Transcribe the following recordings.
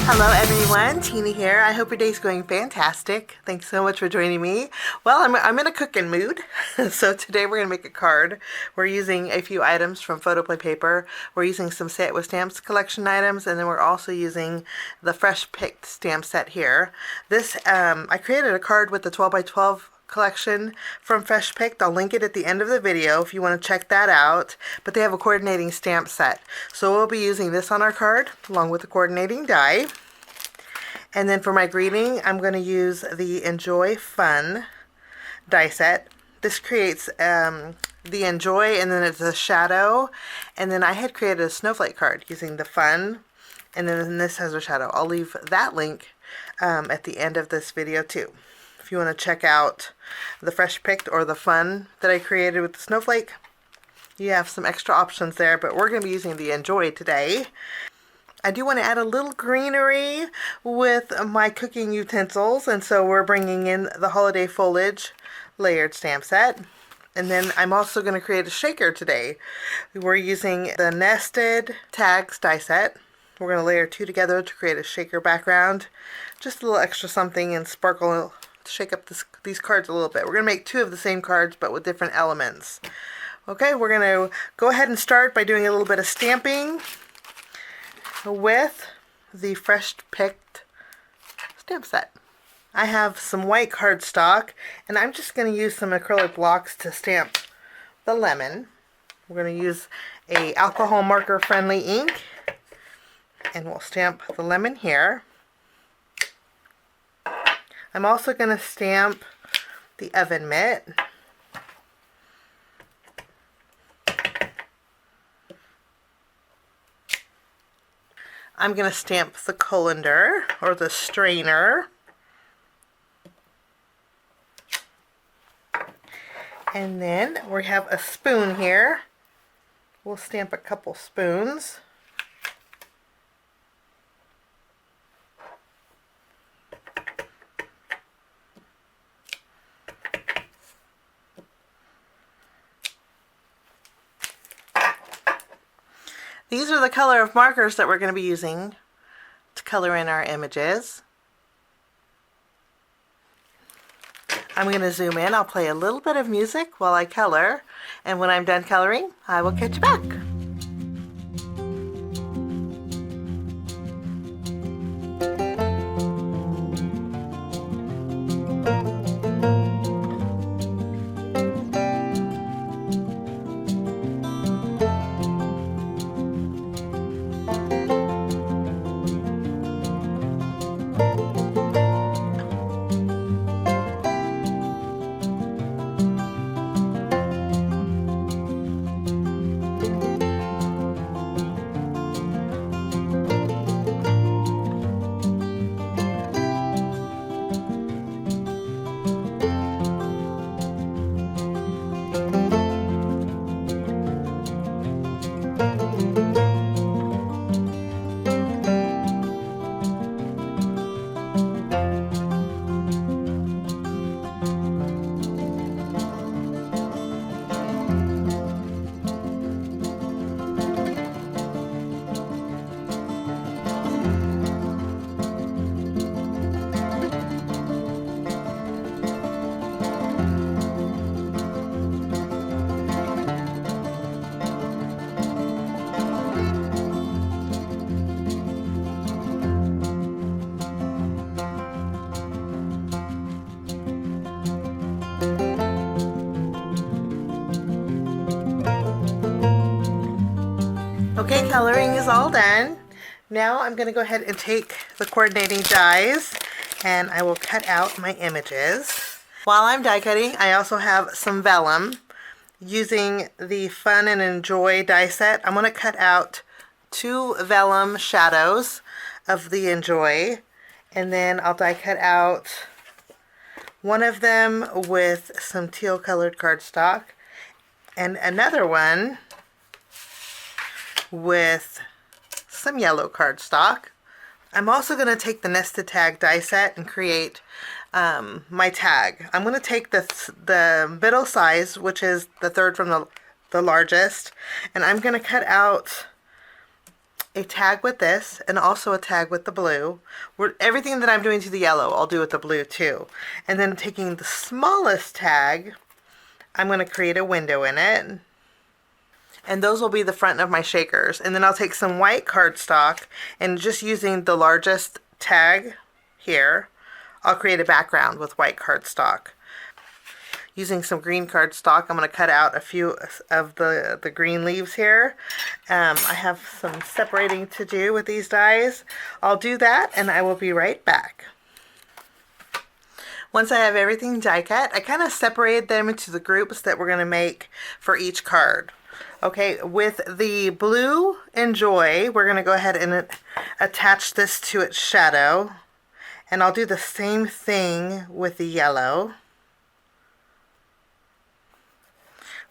Hello everyone, Tina here. I hope your day's going fantastic. Thanks so much for joining me. Well, I'm in a cooking mood. So today we're going to make a card. We're using a few items from Photoplay paper. We're using some Say It With Stamps collection items, and then we're also using the fresh picked stamp set here. This, I created a card with the 12 by 12 collection from Fresh Picked. I'll link it at the end of the video if you want to check that out. But they have a coordinating stamp set. So we'll be using this on our card along with the coordinating die. And then for my greeting, I'm going to use the Enjoy Fun die set. This creates the Enjoy, and then it's a shadow. And then I had created a snowflake card using the Fun, and then this has a shadow. I'll leave that link at the end of this video too. If you want to check out the Fresh Picked or the Fun that I created with the snowflake, you have some extra options there, but we're going to be using the Enjoy today. I do want to add a little greenery with my cooking utensils, and so we're bringing in the Holiday Foliage layered stamp set. And then I'm also going to create a shaker today. We're using the Nested Tags die set. We're going to layer two together to create a shaker background. Just a little extra something and sparkle to shake up these cards a little bit. We're going to make two of the same cards but with different elements. Okay, we're going to go ahead and start by doing a little bit of stamping with the Fresh Picked stamp set. I have some white cardstock, and I'm just going to use some acrylic blocks to stamp the lemon. We're going to use a alcohol marker friendly ink, and we'll stamp the lemon here. I'm also going to stamp the oven mitt. I'm going to stamp the colander or the strainer. And then we have a spoon here. We'll stamp a couple spoons. These are the color of markers that we're going to be using to color in our images. I'm going to zoom in. I'll play a little bit of music while I color, and when I'm done coloring, I will catch you back. Okay, coloring is all done. Now I'm going to go ahead and take the coordinating dies, and I will cut out my images. While I'm die cutting, I also have some vellum. Using the Fun and Enjoy die set, I'm going to cut out two vellum shadows of the Enjoy, and then I'll die cut out one of them with some teal colored cardstock, and another one with some yellow cardstock. I'm also going to take the Nested Tag die set and create my tag. I'm going to take the middle size, which is the third from the largest, and I'm going to cut out a tag with this and also a tag with the blue. Everything that I'm doing to the yellow, I'll do with the blue too. And then taking the smallest tag, I'm going to create a window in it. And those will be the front of my shakers. And then I'll take some white cardstock and just using the largest tag here, I'll create a background with white cardstock. Using some green cardstock, I'm going to cut out a few of the green leaves here. I have some separating to do with these dies. I'll do that and I will be right back. Once I have everything die cut, I kind of separated them into the groups that we're going to make for each card. Okay, with the blue Enjoy, we're going to go ahead and attach this to its shadow. And I'll do the same thing with the yellow.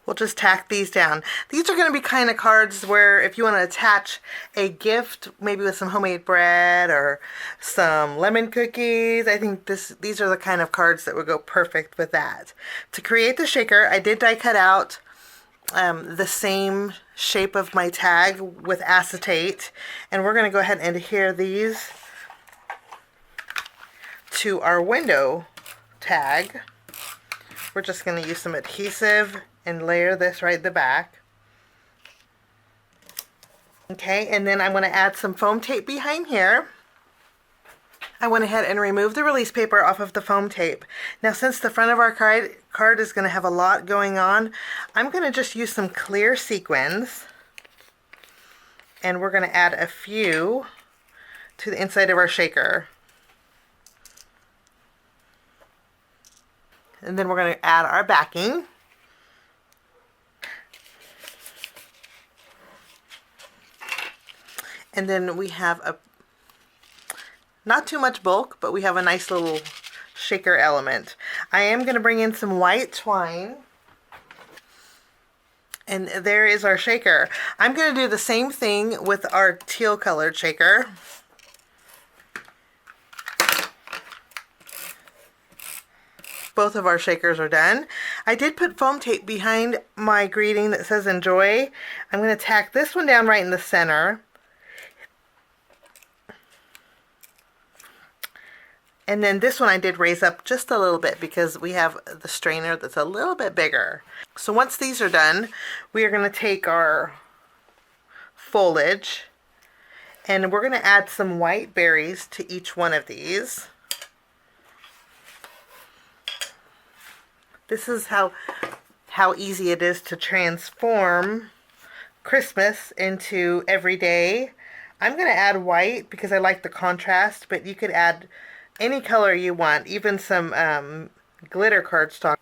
We'll just tack these down. These are going to be kind of cards where if you want to attach a gift, maybe with some homemade bread or some lemon cookies, I think these are the kind of cards that would go perfect with that. To create the shaker, I did die cut out the same shape of my tag with acetate, and we're going to go ahead and adhere these to our window tag. We're just going to use some adhesive and layer this right at the back. Okay, and then I'm going to add some foam tape behind here. I went ahead and removed the release paper off of the foam tape. Now since the front of our card is going to have a lot going on, I'm going to just use some clear sequins. And we're going to add a few to the inside of our shaker. And then we're going to add our backing. And then we have not too much bulk, but we have a nice little shaker element. I am going to bring in some white twine. And there is our shaker. I'm going to do the same thing with our teal colored shaker. Both of our shakers are done. I did put foam tape behind my greeting that says Enjoy. I'm going to tack this one down right in the center. And then this one I did raise up just a little bit because we have the strainer that's a little bit bigger. So once these are done, we are going to take our foliage and we're going to add some white berries to each one of these. This is how easy it is to transform Christmas into everyday. I'm going to add white because I like the contrast, but you could add any color you want, even some glitter cardstock.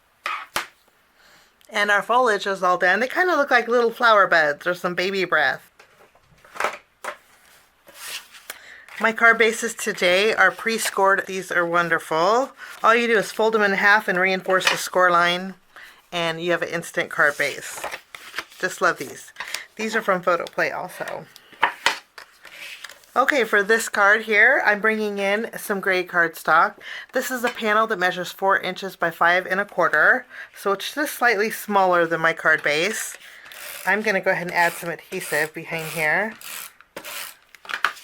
And our foliage is all done. They kind of look like little flower buds or some baby breath. My card bases today are pre-scored. These are wonderful. All you do is fold them in half and reinforce the score line, and you have an instant card base. Just love these. These are from Photoplay also. Okay, for this card here, I'm bringing in some gray cardstock. This is a panel that measures 4 inches by 5 1/4, so it's just slightly smaller than my card base. I'm going to go ahead and add some adhesive behind here.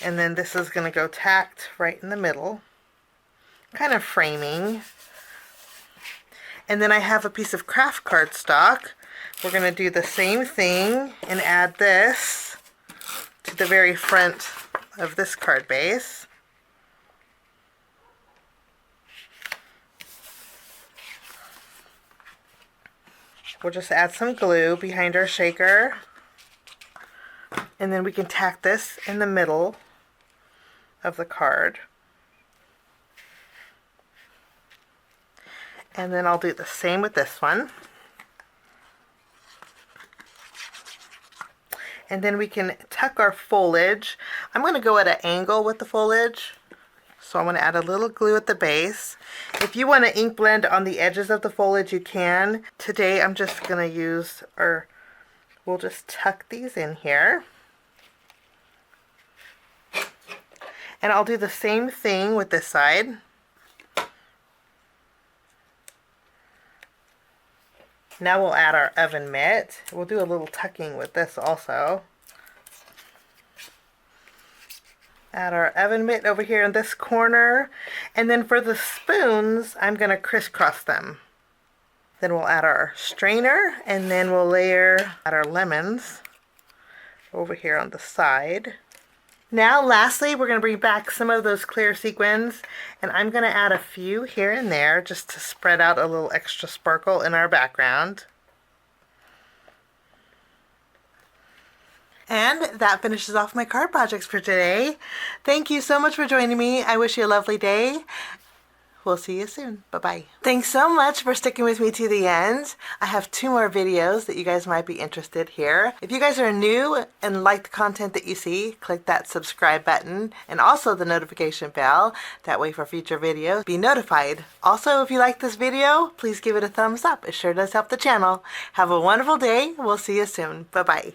And then this is going to go tacked right in the middle, kind of framing. And then I have a piece of craft cardstock. We're going to do the same thing and add this to the very front of this card base. We'll just add some glue behind our shaker, and then we can tack this in the middle of the card. And then I'll do the same with this one. And then we can tuck our foliage. I'm going to go at an angle with the foliage. So I'm going to add a little glue at the base. If you want to ink blend on the edges of the foliage, you can. Today I'm just going to use, we'll just tuck these in here. And I'll do the same thing with this side. Now we'll add our oven mitt. We'll do a little tucking with this also. Add our oven mitt over here in this corner. And then for the spoons, I'm going to crisscross them. Then we'll add our strainer, and then we'll layer our lemons over here on the side. Now lastly, we're going to bring back some of those clear sequins, and I'm going to add a few here and there just to spread out a little extra sparkle in our background. And that finishes off my card projects for today. Thank you so much for joining me. I wish you a lovely day. We'll see you soon. Bye-bye. Thanks so much for sticking with me to the end. I have 2 more videos that you guys might be interested here. If you guys are new and like the content that you see, click that subscribe button and also the notification bell. That way for future videos, be notified. Also, if you like this video, please give it a thumbs up. It sure does help the channel. Have a wonderful day. We'll see you soon. Bye-bye.